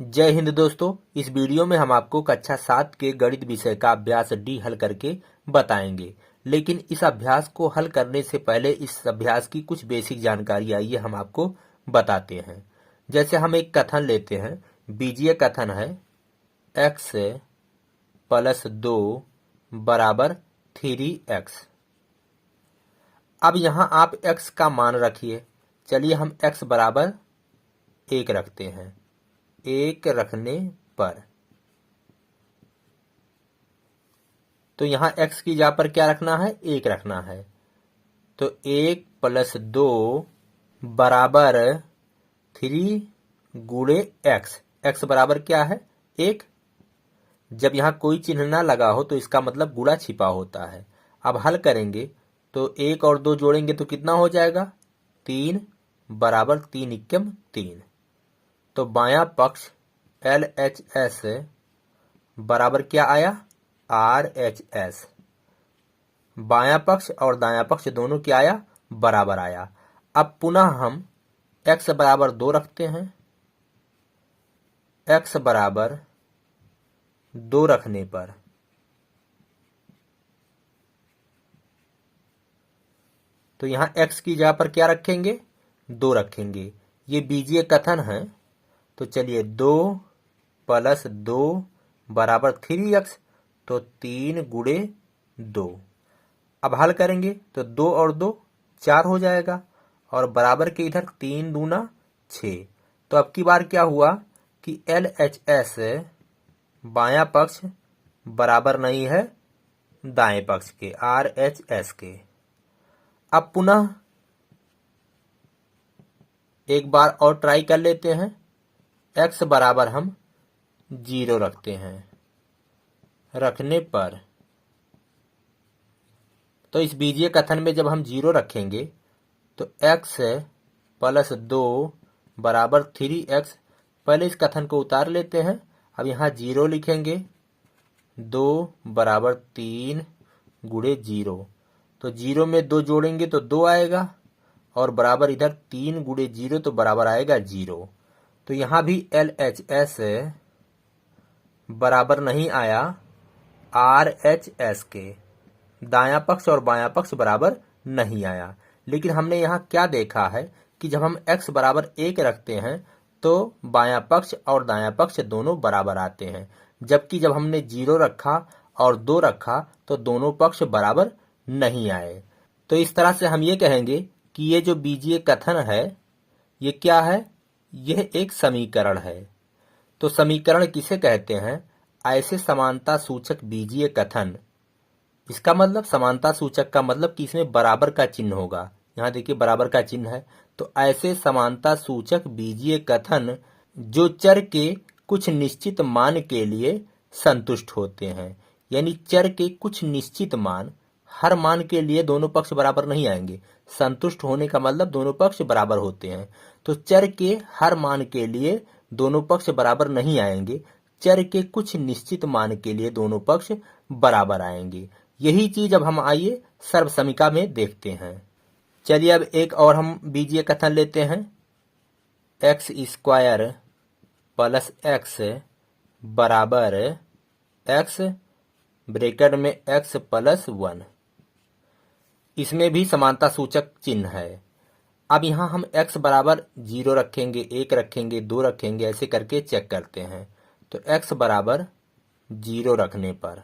जय हिंद दोस्तों। इस वीडियो में हम आपको कक्षा 7 के गणित विषय का अभ्यास डी हल करके बताएंगे। लेकिन इस अभ्यास को हल करने से पहले इस अभ्यास की कुछ बेसिक जानकारी आइए हम आपको बताते हैं। जैसे हम एक कथन लेते हैं, बीजीय कथन है x + 2 = 3x। अब यहाँ आप x का मान रखिए। चलिए हम x = 1 रखते हैं। 1 रखने पर तो यहाँ x की जगह पर क्या रखना है? 1 रखना है। तो 1 + 2 = 3 गुणे x। x बराबर क्या है? 1। जब यहाँ कोई चिन्ह ना लगा हो तो इसका मतलब गुणा छिपा होता है। अब हल करेंगे तो 1 और 2 जोड़ेंगे तो कितना हो जाएगा? 3 = 3 × 3। तो बायां पक्ष LHS बराबर क्या आया? RHS। बायां पक्ष और दायां पक्ष दोनों क्या आया? बराबर आया। अब पुनः हम x = 2 रखते हैं। x = 2 रखने पर तो यहाँ x की जगह पर क्या रखेंगे? 2 रखेंगे। ये बीजीय कथन है। तो चलिए 2 + 2 = 3x। तो 3 गुणे 2। अब हल करेंगे तो 2 और 2 4 हो जाएगा और बराबर के इधर 3 दूना 6। तो अब की बार क्या हुआ कि LHS बायां पक्ष बराबर नहीं है दाएं पक्ष के, RHS के। अब पुनः एक बार और ट्राई कर लेते हैं। x बराबर हम 0 रखते हैं। रखने पर तो इस बीजीय कथन में जब हम 0 रखेंगे तो x + 2 = 3x। पहले इस कथन को उतार लेते हैं। अब यहाँ 0 लिखेंगे। 2 = 3 गुणे 0। तो 0 में 2 जोड़ेंगे तो 2 आएगा और बराबर इधर 3 गुणे 0 तो बराबर आएगा 0। तो यहाँ भी LHS बराबर नहीं आया RHS के। दायां पक्ष और बायां पक्ष बराबर नहीं आया। लेकिन हमने यहाँ क्या देखा है कि जब हम x = 1 रखते हैं तो बायां पक्ष और दायां पक्ष दोनों बराबर आते हैं, जबकि जब हमने 0 रखा और 2 रखा तो दोनों पक्ष बराबर नहीं आए। तो इस तरह से हम ये कहेंगे कि ये जो बीजीय कथन है ये क्या है? यह एक समीकरण है। तो समीकरण किसे कहते हैं? ऐसे समानता सूचक बीजीय कथन। इसका मतलब समानता सूचक का मतलब कि इसमें बराबर का चिन्ह होगा। यहाँ देखिए बराबर का चिन्ह है। तो ऐसे समानता सूचक बीजीय कथन जो चर के कुछ निश्चित मान के लिए संतुष्ट होते हैं। यानी चर के कुछ निश्चित मान, हर मान के लिए दोनों पक्ष बराबर नहीं आएंगे। संतुष्ट होने का मतलब दोनों पक्ष बराबर होते हैं। तो चर के हर मान के लिए दोनों पक्ष बराबर नहीं आएंगे। चर के कुछ निश्चित मान के लिए दोनों पक्ष बराबर आएंगे। यही चीज अब हम आइए सर्वसमीका में देखते हैं। चलिए अब एक और हम बीजीय कथन लेते हैं। x² + x बराबर x ब्रैकेट में x + 1। इसमें भी समानता सूचक चिन्ह है। अब यहाँ हम x = 0 रखेंगे, 1 रखेंगे, 2 रखेंगे, ऐसे करके चेक करते हैं। तो x = 0 रखने पर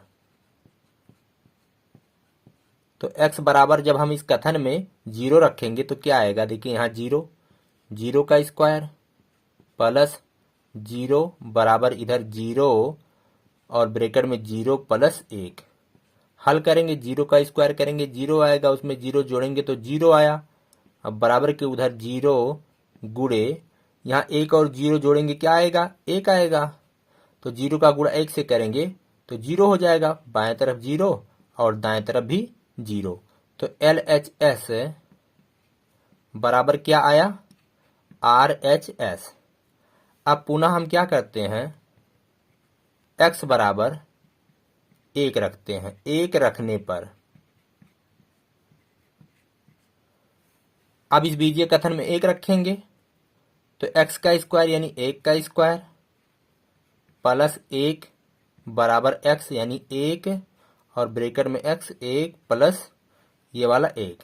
तो x बराबर जब हम इस कथन में 0 रखेंगे तो क्या आएगा? देखिए यहाँ 0, 0 का स्क्वायर प्लस 0 बराबर इधर 0 और ब्रैकेट में 0 + 1। हल करेंगे, 0 का स्क्वायर करेंगे 0 आएगा, उसमें 0 जोड़ेंगे तो 0 आया। अब बराबर के उधर 0 गुणे यहाँ 1 और 0 जोड़ेंगे क्या आएगा? 1 आएगा। तो 0 का गुणा 1 से करेंगे तो 0 हो जाएगा। बाएं तरफ 0 और दाएं तरफ भी 0। तो LHS बराबर क्या आया? RHS। अब पुनः हम क्या करते हैं? x = 1 रखते हैं। 1 रखने पर अब इस बीजीय कथन में 1 रखेंगे तो x का स्क्वायर यानी 1 का स्क्वायर प्लस 1 बराबर x यानी 1 और ब्रैकेट में x 1 प्लस ये वाला 1।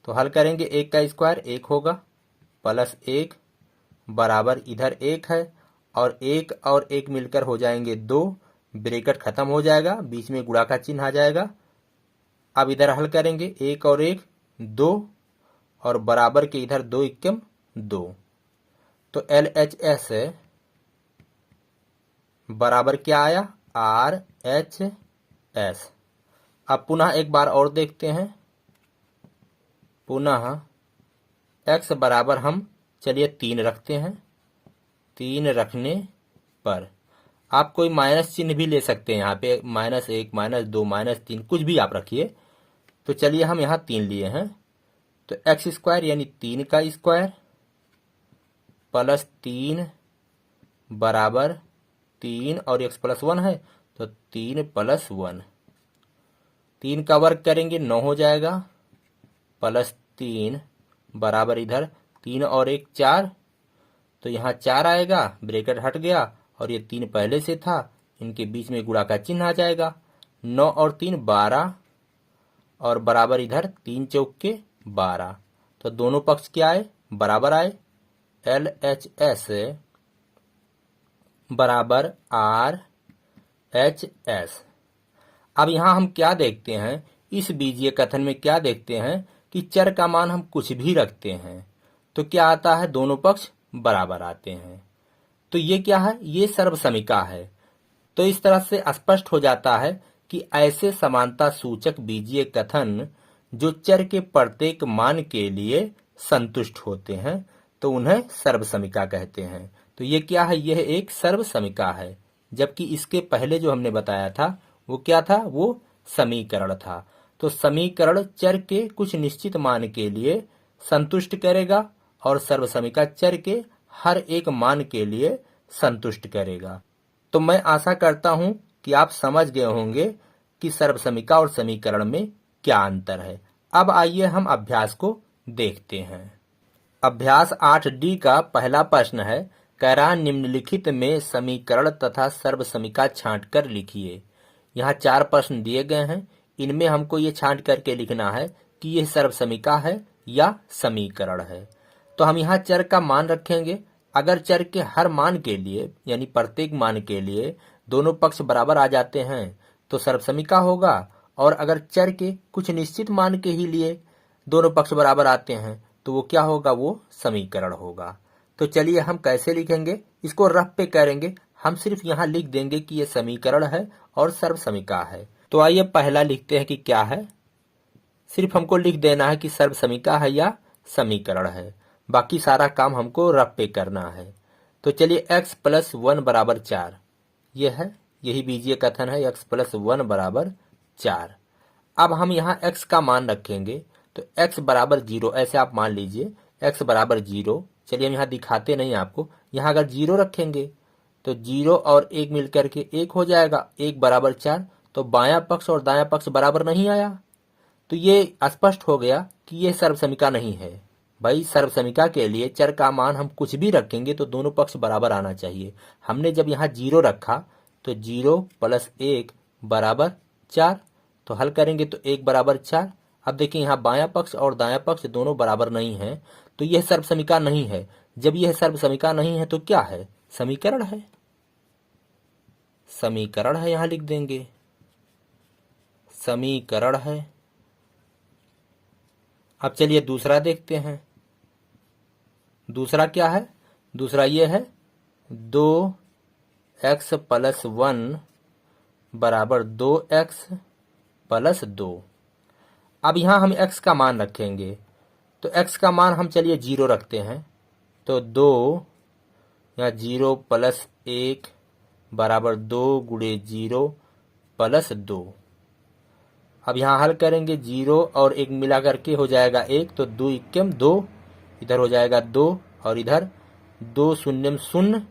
तो हल करेंगे 1 का स्क्वायर 1 होगा प्लस 1 बराबर इधर 1 है और 1 मिलकर हो जाएंगे 2, ब्रैकेट खत्म हो जाएगा, बीच में गुणा का चिन्ह आ जाएगा। अब इधर हल करेंगे 1 और 1 2 और बराबर के इधर 2 एकम 2। तो LHS बराबर क्या आया RHS। अब पुनः एक बार और देखते हैं। पुनः x बराबर हम चलिए 3 रखते हैं। 3 रखने पर आप कोई माइनस चिन्ह भी ले सकते हैं, यहाँ पे -1 -2 -3 कुछ भी आप रखिए। तो चलिए हम यहाँ 3 लिए हैं, तो x स्क्वायर यानी 3 का स्क्वायर प्लस 3 बराबर 3 और x प्लस 1 है तो 3 प्लस 1। 3 का वर्ग करेंगे 9 हो जाएगा प्लस 3 बराबर इधर 3 और 1 4, तो यहाँ 4 आएगा, ब्रैकेट हट गया और ये 3 पहले से था, इनके बीच में गुणा का चिन्ह आ जाएगा। 9 और 3 12 और बराबर इधर 3 चौके 12, तो दोनों पक्ष क्या आए बराबर आए। LHS बराबर RHS। अब यहाँ हम क्या देखते हैं, इस बीजीय कथन में क्या देखते हैं कि चर का मान हम कुछ भी रखते हैं तो क्या आता है, दोनों पक्ष बराबर आते हैं। तो ये क्या है, ये सर्वसमीका है। तो इस तरह से स्पष्ट हो जाता है कि ऐसे समानता सूचक बीजीय कथन जो चर के प्रत्येक मान के लिए संतुष्ट होते हैं तो उन्हें सर्वसमीका कहते हैं। तो ये क्या है, यह एक सर्वसमीका है, जबकि इसके पहले जो हमने बताया था वो क्या था, वो समीकरण था। तो समीकरण चर के कुछ निश्चित मान के लिए संतुष्ट करेगा और सर्वसमीका चर के हर एक मान के लिए संतुष्ट करेगा। तो मैं आशा करता हूं कि आप समझ गए होंगे कि सर्वसमीका और समीकरण में क्या अंतर है। अब आइए हम अभ्यास को देखते हैं। अभ्यास 8D का पहला प्रश्न है, कह रहा निम्नलिखित में समीकरण तथा सर्वसमीका छांटकर लिखिए। यहाँ 4 प्रश्न दिए गए हैं, इनमें हमको ये छांट करके लिखना है कि यह सर्वसमीका है या समीकरण है। तो हम यहाँ चर का मान रखेंगे। अगर चर के हर मान के लिए यानी प्रत्येक मान के लिए दोनों पक्ष बराबर आ जाते हैं तो सर्वसमीका होगा, और अगर चर के कुछ निश्चित मान के ही लिए दोनों पक्ष बराबर आते हैं तो वो क्या होगा, वो समीकरण होगा। तो चलिए हम कैसे लिखेंगे, इसको रफ पे करेंगे। हम सिर्फ यहाँ लिख देंगे कि ये समीकरण है और सर्वसमीका है। तो आइए पहला लिखते हैं कि क्या है, सिर्फ हमको लिख देना है कि सर्वसमीका है या समीकरण है, बाकी सारा काम हमको रफ पे करना है। तो चलिए x प्लस 1 बराबर 4, ये है, यही बीजीय कथन है, x प्लस 1 बराबर 4। अब हम यहाँ x का मान रखेंगे, तो x बराबर 0 ऐसे आप मान लीजिए, x बराबर 0। चलिए हम यहाँ दिखाते नहीं आपको, यहाँ अगर 0 रखेंगे तो 0 और 1 मिलकर के 1 हो जाएगा, 1 बराबर 4। तो बायां पक्ष और दायां पक्ष बराबर नहीं आया, तो ये स्पष्ट हो गया कि ये सर्वसमीका नहीं है। भाई सर्वसमीका के लिए चर का मान हम कुछ भी रखेंगे तो दोनों पक्ष बराबर आना चाहिए। हमने जब यहाँ 0 रखा तो 0 प्लस 1 बराबर 4, तो हल करेंगे तो 1 बराबर 4। अब देखिए यहाँ बायां पक्ष और दायां पक्ष दोनों बराबर नहीं है, तो यह सर्वसमीका नहीं है। जब यह सर्वसमीका नहीं है तो क्या है, समीकरण है। समीकरण है, यहाँ लिख देंगे समीकरण है। अब चलिए दूसरा देखते हैं। दूसरा क्या है, दूसरा ये है 2x प्लस 1 बराबर 2x प्लस 2। अब यहाँ हम x का मान रखेंगे, तो x का मान हम चलिए 0 रखते हैं, तो 2 या 0 प्लस 1 बराबर 2 गुणे 0 प्लस 2। अब यहाँ हल करेंगे, 0 और 1 मिला करके हो जाएगा 1, तो 2 एकम 2, इधर हो जाएगा 2 और इधर 2 शून्यम 0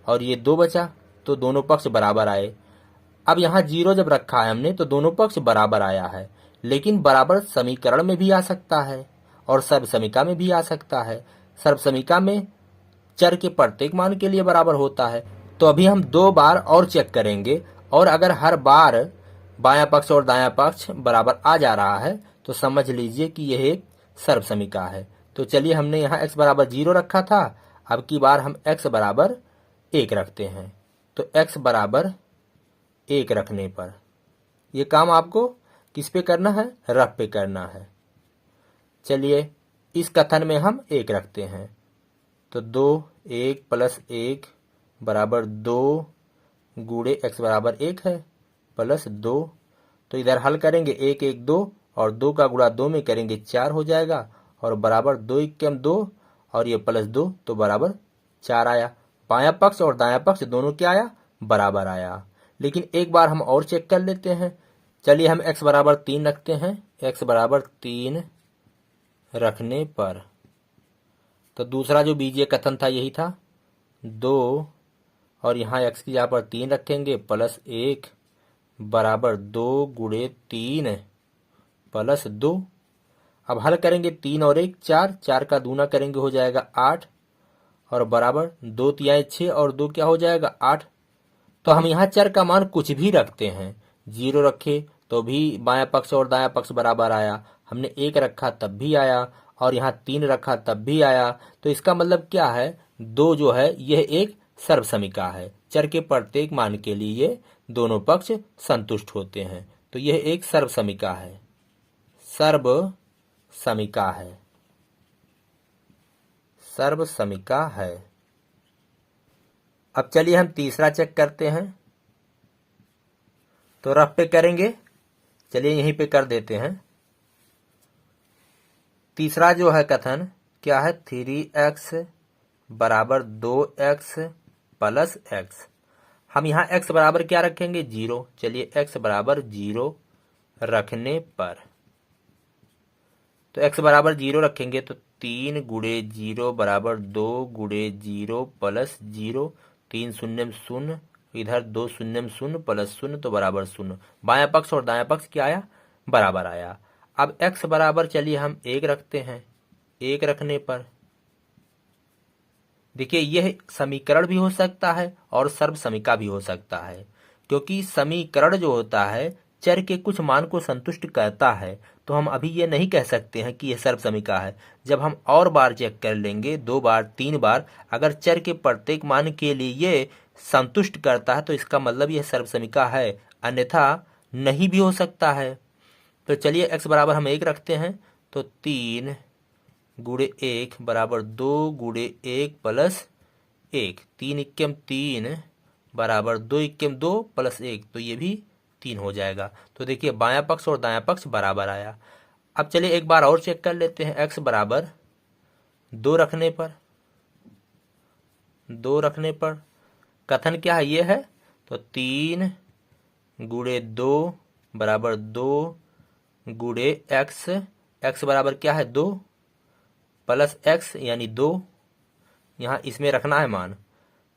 और ये 2 बचा, तो दोनों पक्ष बराबर आए। अब यहाँ 0 जब रखा है हमने तो दोनों पक्ष बराबर आया है, लेकिन बराबर समीकरण में भी आ सकता है और सर्वसमीका में भी आ सकता है। सर्वसमीका में चर के प्रत्येक मान के लिए बराबर होता है, तो अभी हम 2 बार और चेक करेंगे, और अगर हर बार बायां पक्ष और दायां पक्ष बराबर आ जा रहा है तो समझ लीजिए कि यह एक सर्वसमिका है। तो चलिए, हमने यहाँ x बराबर 0 रखा था, अब की बार हम x बराबर 1 रखते हैं। तो x बराबर 1 रखने पर ये काम आपको किस पे करना है? रफ पे करना है। चलिए, इस कथन में हम 1 रखते हैं, तो 2 1 प्लस 1 बराबर 2 गुणे x बराबर 1 है प्लस 2। तो इधर हल करेंगे 1 1 2 और 2 का गुणा 2 में करेंगे 4 हो जाएगा, और बराबर 2 1 2 और ये प्लस 2 तो बराबर 4 आया। बायां पक्ष और दायां पक्ष दोनों क्या आया? बराबर आया। लेकिन एक बार हम और चेक कर लेते हैं। चलिए, हम x बराबर 3 रखते हैं। x बराबर 3 रखने पर तो दूसरा जो बीजीय कथन था यही था, 2 और यहाँ x की जगह पर 3 रखेंगे प्लस 1 बराबर 2 गुणे 3 प्लस 2। अब हल करेंगे 3 और 1 4, 4 का दूना करेंगे हो जाएगा 8, और बराबर 2 तिहाई 6 और 2 क्या हो जाएगा 8। तो हम यहाँ चर का मान कुछ भी रखते हैं। 0 रखे तो भी बायां पक्ष और दायां पक्ष बराबर आया, हमने 1 रखा तब भी आया, और यहाँ 3 रखा तब भी आया। तो इसका मतलब क्या है? 2 जो है यह एक सर्वसमिका है। चर के प्रत्येक मान के लिए ये दोनों पक्ष संतुष्ट होते हैं, तो यह एक सर्वसमिका है। सर्वसमिका है, सर्वसमिका है। अब चलिए हम तीसरा चेक करते हैं, तो रफ पे करेंगे। चलिए यहीं पे कर देते हैं। तीसरा जो है कथन क्या है? 3x बराबर 2x प्लस x। हम यहाँ x बराबर क्या रखेंगे? 0। चलिए, x बराबर 0 रखने पर तो x बराबर 0 रखेंगे तो 3 गुणे 0 बराबर 2 गुणे 0 प्लस 0, 3 शून्य शून्य, इधर 2 शून्य शून्य प्लस 0 तो बराबर 0। बायां पक्ष और दायां पक्ष क्या आया? बराबर आया। अब x बराबर चलिए हम 1 रखते हैं। 1 रखने पर देखिए, यह समीकरण भी हो सकता है और सर्वसमिका भी हो सकता है, क्योंकि समीकरण जो होता है चर के कुछ मान को संतुष्ट करता है, तो हम अभी ये नहीं कह सकते हैं कि यह सर्वसमिका है। जब हम और बार चेक कर लेंगे, 2 बार 3 बार, अगर चर के प्रत्येक मान के लिए ये संतुष्ट करता है तो इसका मतलब यह सर्वसमिका है, अन्यथा नहीं भी हो सकता है। तो चलिए, x बराबर हम 1 रखते हैं, तो 3 गुणे 1 बराबर 2 गुणे 1 प्लस 1, 3 इक्कीम 3 बराबर 2 इक्कीम 2 प्लस 1, तो ये भी 3 हो जाएगा। तो देखिए, बायां पक्ष और दायां पक्ष बराबर आया। अब चलिए एक बार और चेक कर लेते हैं। x बराबर 2 रखने पर, 2 रखने पर कथन क्या है? ये है, तो 3 गुणे 2 बराबर 2 गुणे x। x बराबर क्या है? 2 प्लस x यानी 2, यहाँ इसमें रखना है मान।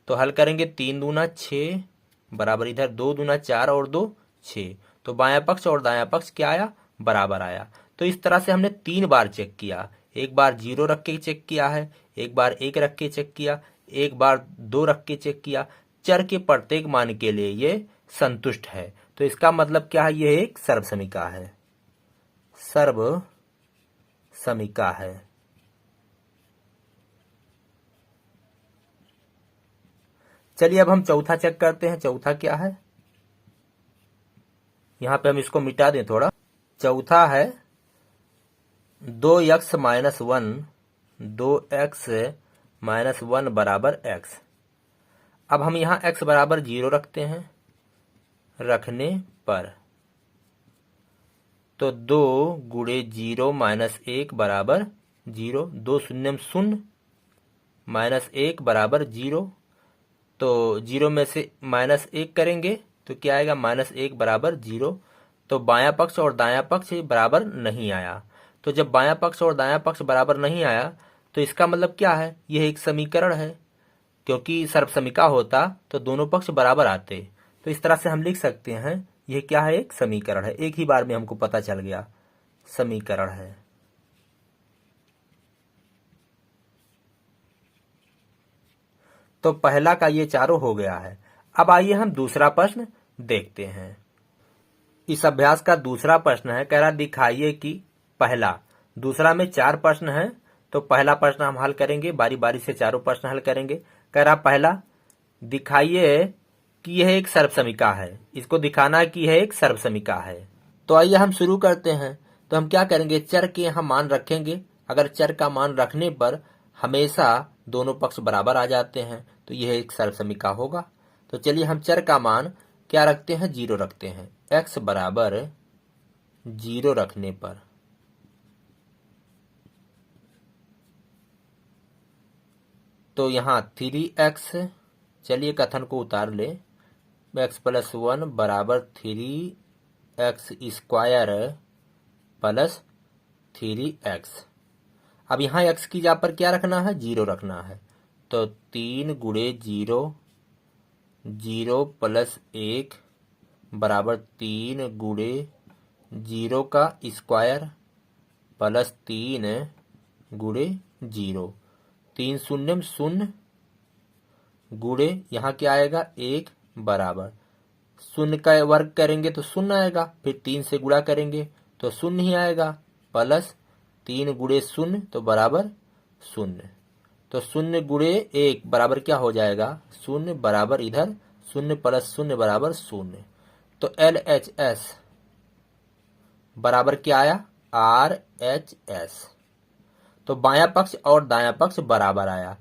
तो हल करेंगे 3 दूना 6 बराबर इधर 2 दूना 4 और 2 6। तो बायां पक्ष और दायां पक्ष क्या आया? बराबर आया। तो इस तरह से हमने 3 बार चेक किया। एक बार 0 रख के चेक किया है, एक बार 1 रख के चेक किया, एक बार 2 रख के चेक किया। चर के प्रत्येक मान के लिए ये संतुष्ट है, तो इसका मतलब क्या है? यह एक सर्वसमिका है, सर्वसमिका है। चलिए अब हम चौथा चेक करते हैं। चौथा क्या है? यहां पे हम इसको मिटा दें थोड़ा। चौथा है 2x माइनस 1, 2x माइनस 1 बराबर x। अब हम यहाँ x बराबर 0 रखते हैं। रखने पर तो 2 गुणे 0 माइनस 1 बराबर 0, 2 शून्य शून्य माइनस 1 बराबर 0। तो 0 में से माइनस 1 करेंगे तो क्या आएगा? माइनस 1 बराबर 0। तो बायां पक्ष और दायां पक्ष बराबर नहीं आया। तो जब बायां पक्ष और दायां पक्ष बराबर नहीं आया तो इसका मतलब क्या है? यह एक समीकरण है, क्योंकि सर्वसमिका होता तो दोनों पक्ष बराबर आते। तो इस तरह से हम लिख सकते हैं, यह क्या है? एक समीकरण है। एक ही बार में हमको पता चल गया, समीकरण है। तो पहला का ये चारों हो गया है। अब आइए हम दूसरा प्रश्न देखते हैं। इस अभ्यास का दूसरा प्रश्न है, कह रहा दिखाइए कि पहला, दूसरा में 4 प्रश्न हैं, तो पहला प्रश्न हम हल करेंगे, बारी बारी से चारों प्रश्न हल करेंगे। कह रहा पहला, दिखाइए कि यह एक सर्वसमिका है। इसको दिखाना है कि यह एक सर्वसमिका है। तो आइए हम शुरू करते हैं। तो हम क्या करेंगे, चर के यहाँ मान रखेंगे। अगर चर का मान रखने पर हमेशा दोनों पक्ष बराबर आ जाते हैं, तो यह एक सर्वसमिका होगा। तो चलिए हम चर का मान क्या रखते हैं, 0 रखते हैं। x बराबर 0 रखने पर तो यहाँ 3x, चलिए कथन को उतार ले, x + 1 बराबर 3x² प्लस 3x। अब यहाँ x की जगह पर क्या रखना है, 0 रखना है। तो 3 गुणे 0, 0 + 1 बराबर 3 गुणे 0 का स्क्वायर प्लस 3 गुणे 0। 3 शून्य 0 गुणे यहाँ क्या आएगा, 1 बराबर 0 का वर्ग करेंगे तो 0 आएगा, फिर 3 से गुणा करेंगे तो 0 ही आएगा, प्लस 3 गुणे 0 तो बराबर 0। तो 0 गुणे 1 बराबर क्या हो जाएगा, 0 बराबर इधर 0 + 0 बराबर 0। तो LHS बराबर क्या आया, RHS। तो बायां पक्ष और दायां पक्ष बराबर आया।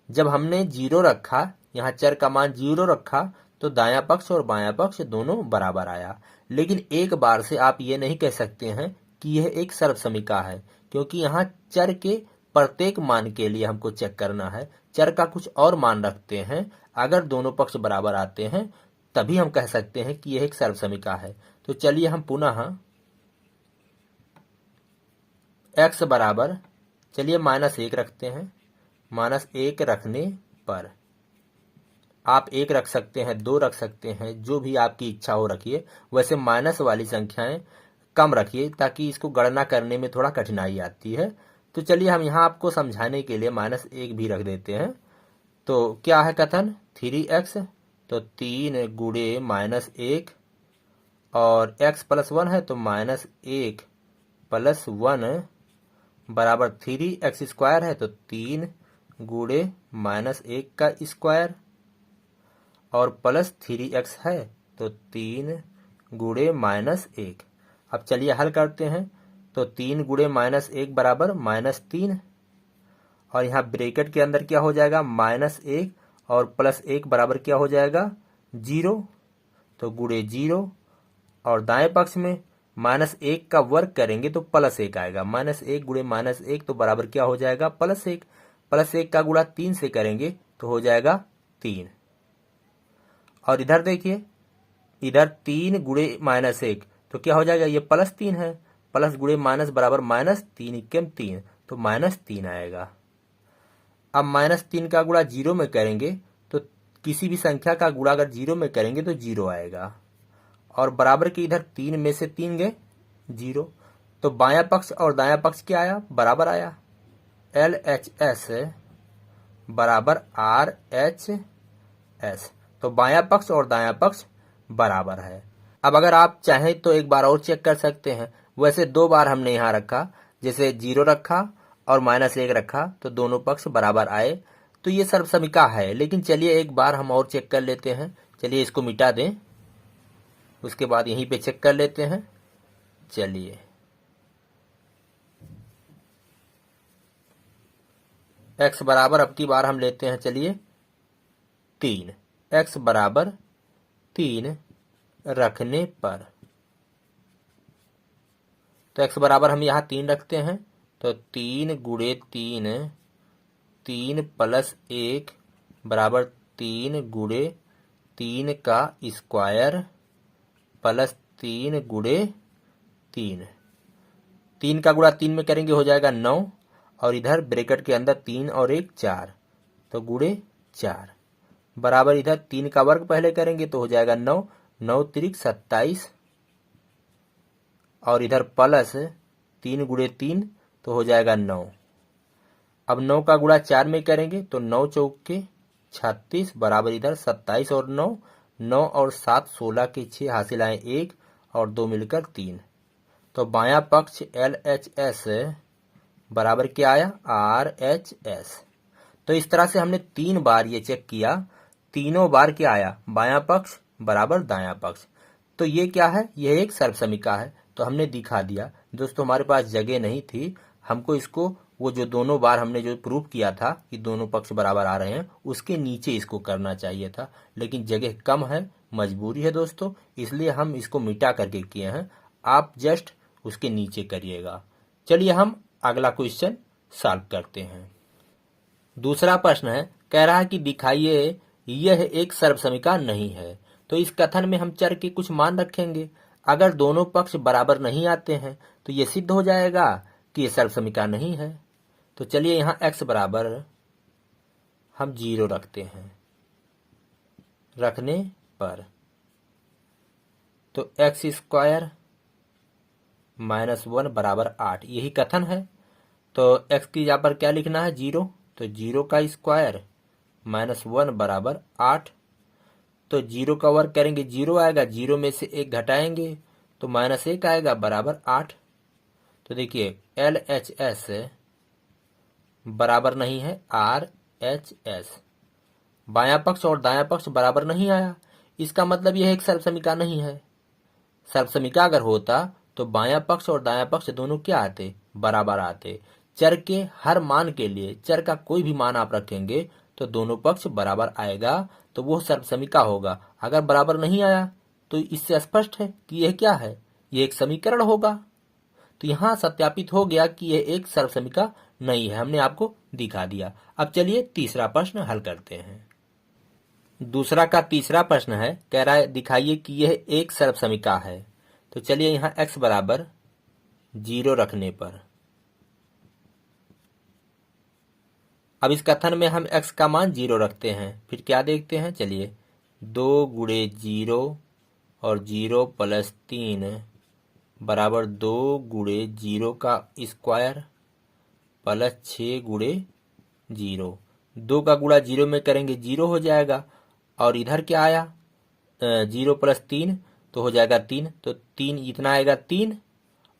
जब हमने 0 रखा, यहाँ चर का मान 0 रखा, तो दायां पक्ष और बायां पक्ष दोनों बराबर आया। लेकिन एक बार से आप ये नहीं कह सकते हैं कि यह एक सर्वसमिका है, क्योंकि यहाँ चर के प्रत्येक मान के लिए हमको चेक करना है। चर का कुछ और मान रखते हैं, अगर दोनों पक्ष बराबर आते हैं तभी हम कह सकते हैं कि यह एक सर्वसमिका है। तो चलिए हम पुनः x बराबर, चलिए -1 रखते हैं। -1 रखने पर आप 1 रख सकते हैं, 2 रख सकते हैं, जो भी आपकी इच्छा हो रखिए। वैसे माइनस वाली संख्याएं कम रखिए, ताकि इसको गणना करने में थोड़ा कठिनाई आती है। तो चलिए हम यहाँ आपको समझाने के लिए -1 भी रख देते हैं। तो क्या है कथन, 3x, तो 3 गुणे -1 और x + 1 है तो -1 + 1 बराबर 3x² है तो 3 गुणे -1 का स्क्वायर और प्लस 3x है तो 3 गुणे -1। अब चलिए हल करते हैं। तो 3 गुणे -1 बराबर -3, और यहाँ ब्रैकेट के अंदर क्या हो जाएगा, -1 और +1 बराबर क्या हो जाएगा, 0। तो गुणे 0, और दाएं पक्ष में -1 का वर्ग करेंगे तो +1 आएगा। -1 गुणे -1 तो बराबर क्या हो जाएगा, +1। +1 का गुणा 3 से करेंगे तो हो जाएगा 3। और इधर देखिए, इधर 3 गुणे -1 तो क्या हो जाएगा, ये +3 है। प्लस गुणे माइनस बराबर -3 × 3 तो -3 आएगा। अब -3 का गुणा 0 में करेंगे तो किसी भी संख्या का गुणा अगर 0 में करेंगे तो 0 आएगा, और बराबर के इधर 3 में से 3 गए 0। तो बायां पक्ष और दायां पक्ष क्या आया, बराबर आया। LHS बराबर RHS। तो बायां पक्ष और दायां पक्ष बराबर है। अब अगर आप चाहें तो एक बार और चेक कर सकते हैं। वैसे 2 बार हमने यहाँ रखा, जैसे 0 रखा और -1 रखा तो दोनों पक्ष बराबर आए, तो ये सर्वसमिका है। लेकिन चलिए एक बार हम और चेक कर लेते हैं। चलिए इसको मिटा दें, उसके बाद यहीं पे चेक कर लेते हैं। चलिए x बराबर अब की बार हम लेते हैं, चलिए 3। x बराबर 3 रखने पर, तो x बराबर हम यहाँ 3 रखते हैं। तो 3 गुणे 3, 3 + 1 बराबर 3 गुणे 3 का स्क्वायर प्लस 3 गुणे 3। 3 का गुणा 3 में करेंगे हो जाएगा 9, और इधर ब्रैकेट के अंदर 3 और 1 4, तो गुणे 4 बराबर इधर 3 का वर्ग पहले करेंगे तो हो जाएगा 9, 9 त्रिक 27, और इधर प्लस 3 गुणे 3 तो हो जाएगा 9। अब 9 का गुणा 4 में करेंगे तो 9 चौके 36 बराबर इधर 27 और 9, 9 और 7 16 के 6 हासिल आए 1 और 2 मिलकर 3। तो बायां पक्ष LHS बराबर क्या आया RHS। तो इस तरह से हमने 3 बार ये चेक किया, तीनों बार क्या आया बायां पक्ष बराबर दायां पक्ष। तो ये क्या है, यह एक सर्वसमीका है। तो हमने दिखा दिया दोस्तों, हमारे पास जगह नहीं थी, हमको इसको वो जो दोनों बार हमने जो प्रूफ किया था कि दोनों पक्ष बराबर आ रहे हैं उसके नीचे इसको करना चाहिए था, लेकिन जगह कम है, मजबूरी है दोस्तों, इसलिए हम इसको मिटा करके किए हैं। आप जस्ट उसके नीचे करिएगा। चलिए हम अगला क्वेश्चन सॉल्व करते हैं। दूसरा प्रश्न है, कह रहा है कि दिखाइए यह एक सर्वसमीका नहीं है। तो इस कथन में हम चर के कुछ मान रखेंगे। अगर दोनों पक्ष बराबर नहीं आते हैं तो यह सिद्ध हो जाएगा कि यह सर्वसमीका नहीं है। तो चलिए यहाँ x बराबर हम 0 रखते हैं। रखने पर तो x स्क्वायर -1 बराबर 8, यही कथन है। तो x की यहाँ पर क्या लिखना है 0, तो 0 का स्क्वायर -1 बराबर 8। तो 0 का वर्ग करेंगे 0 आएगा, 0 में से 1 घटाएंगे तो -1 आएगा बराबर 8। तो देखिए LHS बराबर नहीं है RHS। बायां पक्ष और दायां पक्ष बराबर नहीं आया, इसका मतलब यह एक सर्वसमीका नहीं है। सर्वसमीका अगर होता तो बायां पक्ष और दायां पक्ष दोनों क्या आते, बराबर आते। चर के हर मान के लिए, चर का कोई भी मान आप रखेंगे तो दोनों पक्ष बराबर आएगा, तो वो सर्वसमीका होगा। अगर बराबर नहीं आया तो इससे स्पष्ट है कि यह क्या है, यह एक समीकरण होगा। तो यहां सत्यापित हो गया कि यह एक सर्वसमीका नहीं है, हमने आपको दिखा दिया। अब चलिए तीसरा प्रश्न हल करते हैं। दूसरा का तीसरा प्रश्न है, कह रहा है दिखाइए कि यह एक सर्वसमीका है। तो चलिए यहाँ x बराबर 0 रखने पर, अब इस कथन में हम x का मान 0 रखते हैं, फिर क्या देखते हैं, चलिए 2 गुणे 0 और 0 प्लस 3 बराबर 2 गुणे 0 का स्क्वायर प्लस 6 गुणे 0। 2 का गुणा 0 में करेंगे 0 हो जाएगा, और इधर क्या आया 0 प्लस 3 तो हो जाएगा 3, तो 3 इतना आएगा 3,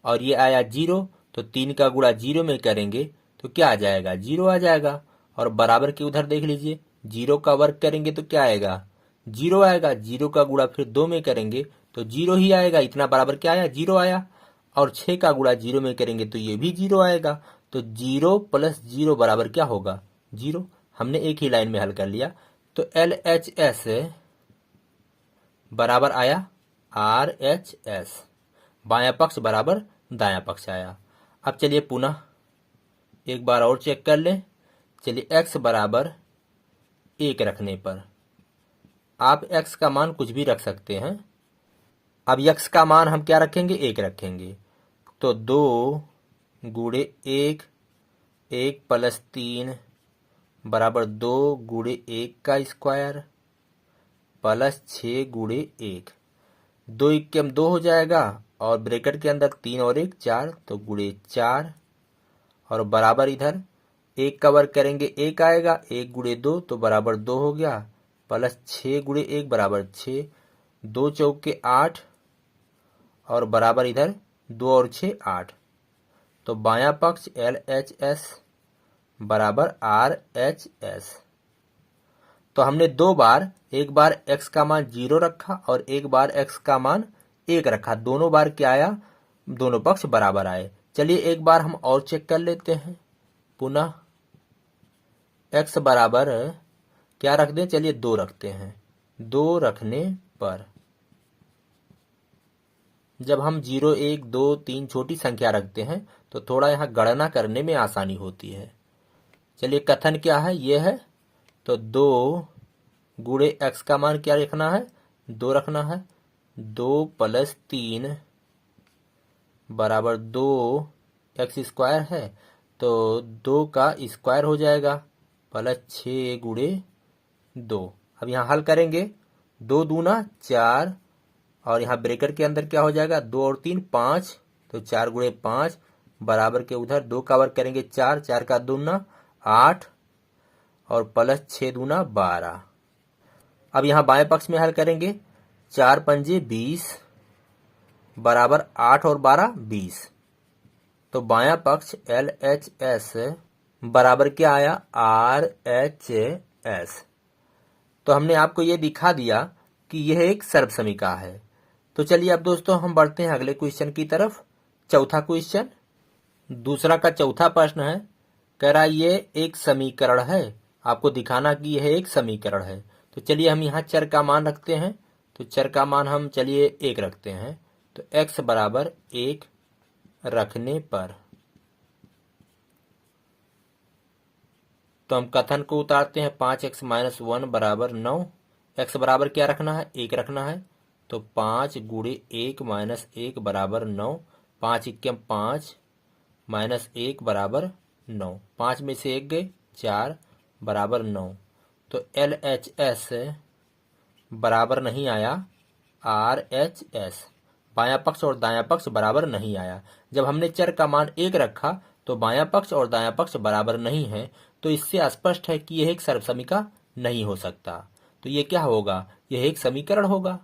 और ये आया 0, तो 3 का गुणा 0 में करेंगे तो क्या आ जाएगा 0 आ जाएगा। और बराबर के उधर देख लीजिए 0 का वर्ग करेंगे तो क्या आएगा 0 आएगा, 0 का गुणा फिर 2 में करेंगे तो 0 ही आएगा, इतना बराबर क्या आया 0 आया। और 6 का गुणा 0 में करेंगे तो ये भी 0 आएगा। तो 0 प्लस 0 बराबर क्या होगा 0। हमने एक ही लाइन में हल कर लिया। तो LHS बराबर आया RHS, बायां पक्ष बराबर दायां पक्ष आया। अब चलिए पुनः एक बार और चेक कर लें। चलिए x बराबर 1 रखने पर, आप x का मान कुछ भी रख सकते हैं। अब x का मान हम क्या रखेंगे 1 रखेंगे, तो 2 गुणे 1, 1 प्लस 3 बराबर 2 गुणे 1 का स्क्वायर प्लस 6 गुणे 1। 2 1 2 हो जाएगा, और ब्रैकेट के अंदर 3 और 1 4, तो गुणे 4, और बराबर इधर 1 का वर्ग करेंगे 1 आएगा, 1 गुणे 2 तो बराबर 2 हो गया, प्लस 6 गुणे 1 बराबर 6, 2 चौके 8, और बराबर इधर 2 और 6 8। तो बायां पक्ष LHS बराबर RHS। तो हमने 2 बार, एक बार x का मान 0 रखा और एक बार x का मान 1 रखा, दोनों बार क्या आया दोनों पक्ष बराबर आए। चलिए एक बार हम और चेक कर लेते हैं। पुनः x बराबर क्या रख दें, चलिए 2 रखते हैं। 2 रखने पर जब हम 0 1 2 3 छोटी संख्या रखते हैं तो थोड़ा यहाँ गणना करने में आसानी होती है। चलिए कथन क्या है, ये है, तो 2 गुणे x का मान क्या रखना है 2 रखना है, 2 प्लस 3 बराबर 2 x स्क्वायर है, तो 2 का स्क्वायर हो जाएगा प्लस 6 गुणे 2। अब यहाँ हल करेंगे, 2 दूना 4, और यहाँ ब्रैकेट के अंदर क्या हो जाएगा 2 और 3 5, तो 4 गुणे 5 बराबर के उधर 2 का वर्ग करेंगे 4, 4 का दूना 8, और प्लस 6 दूना 12। अब यहाँ बाएं पक्ष में हल करेंगे, 4 पंजे 20 बराबर 8 और 12 20। तो बायां पक्ष LHS बराबर क्या आया, RHS। तो हमने आपको ये दिखा दिया कि यह एक सर्वसमीका है। तो चलिए अब दोस्तों हम बढ़ते हैं अगले क्वेश्चन की तरफ। चौथा क्वेश्चन, दूसरा का चौथा प्रश्न है, कह रहा है ये एक समीकरण है, आपको दिखाना कि यह एक समीकरण है। तो चलिए हम यहाँ चर का मान रखते हैं। तो चर का मान हम चलिए 1 रखते हैं। तो x बराबर 1 रखने पर तो हम कथन को उतारते हैं, 5x - 1 बराबर 9। x बराबर क्या रखना है, 1 रखना है। तो 5 गुणे 1 माइनस 1 बराबर 9। 5 × 5 माइनस 1 बराबर 9। 5 में से 1 गए, 4 बराबर 9। तो LHS बराबर नहीं आया RHS। बायां पक्ष और दायां पक्ष बराबर नहीं आया। जब हमने चर का मान 1 रखा तो बायां पक्ष और दायां पक्ष बराबर नहीं है, तो इससे स्पष्ट है कि यह एक सर्वसमीका नहीं हो सकता। तो ये क्या होगा, यह एक समीकरण होगा।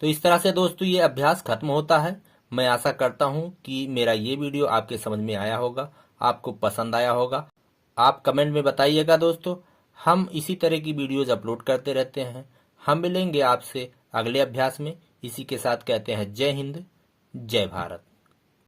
तो इस तरह से दोस्तों ये अभ्यास खत्म होता है। मैं आशा करता हूं कि मेरा ये वीडियो आपके समझ में आया होगा, आपको पसंद आया होगा। आप कमेंट में बताइएगा दोस्तों। हम इसी तरह की वीडियोज अपलोड करते रहते हैं। हम मिलेंगे आपसे अगले अभ्यास में। इसी के साथ कहते हैं जय हिंद, जय भारत।